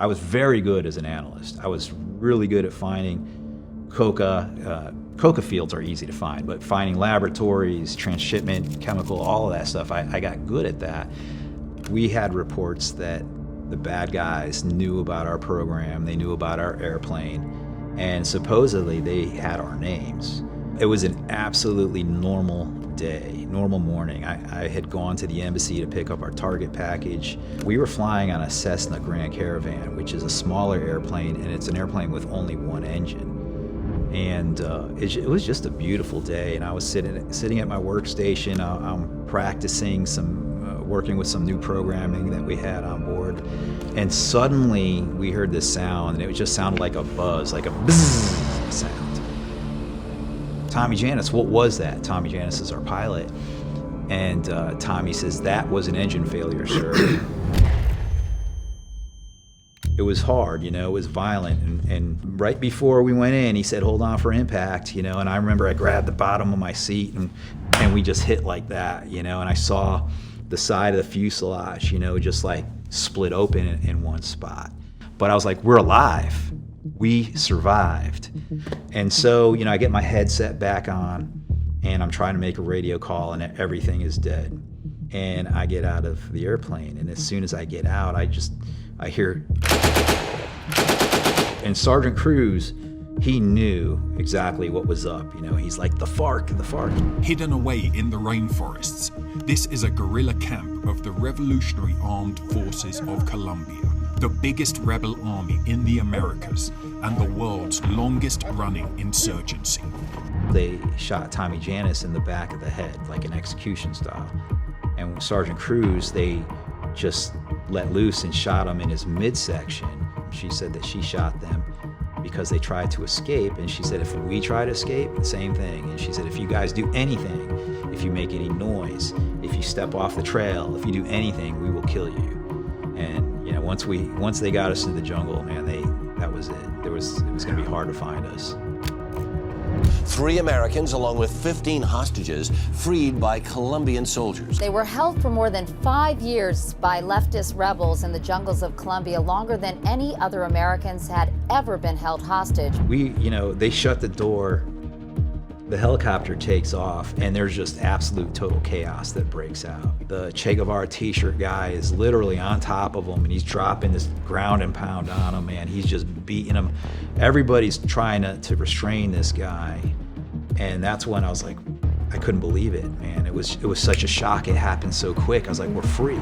I was very good as an analyst. I was really good at finding coca. Coca fields are easy to find, but finding laboratories, transshipment, chemical, all of that stuff, I got good at that. We had reports that the bad guys knew about our program, they knew about our airplane, and supposedly they had our names. It was an absolutely normal day, normal morning. I had gone to the embassy to pick up our target package. We were flying on a Cessna Grand Caravan, which is a smaller airplane, and it's an airplane with only one engine. And it was just a beautiful day, and I was sitting at my workstation. I'm practicing working with some new programming that we had on board, and suddenly we heard this sound, and it just sounded like a buzz, like a bzzz sound. Tommy Janis, what was that? Tommy Janis is our pilot, and Tommy says, "That was an engine failure, sir." It was hard, it was violent, and right before we went in, he said, "Hold on for impact," and I remember I grabbed the bottom of my seat, and we just hit like that, and I saw the side of the fuselage, just like split open in one spot. But I was like, we're alive. We survived. And so, I get my headset back on, and I'm trying to make a radio call, and everything is dead. And I get out of the airplane, and as soon as I get out, I hear, and Sergeant Cruz, he knew exactly what was up. He's like, the FARC. Hidden away in the rainforests, this is a guerrilla camp of the Revolutionary Armed Forces of Colombia, the biggest rebel army in the Americas and the world's longest running insurgency. They shot Tommy Janis in the back of the head, like an execution style. And with Sergeant Cruz, they just let loose and shot him in his midsection. She said that she shot them because they tried to escape, and she said if we try to escape, the same thing. And she said if you guys do anything, if you make any noise, if you step off the trail, if you do anything, we will kill you. And once they got us into the jungle, man, that was it. It was going to be hard to find us. 3 Americans, along with 15 hostages, freed by Colombian soldiers. They were held for more than 5 years by leftist rebels in the jungles of Colombia, longer than any other Americans had ever been held hostage. They shut the door, the helicopter takes off, and there's just absolute total chaos that breaks out. The Che Guevara t-shirt guy is literally on top of him, and he's dropping this ground and pound on him, and he's just beating him. Everybody's trying to restrain this guy. And that's when I was like, I couldn't believe it, man. It was such a shock. It happened so quick. I was like, we're free.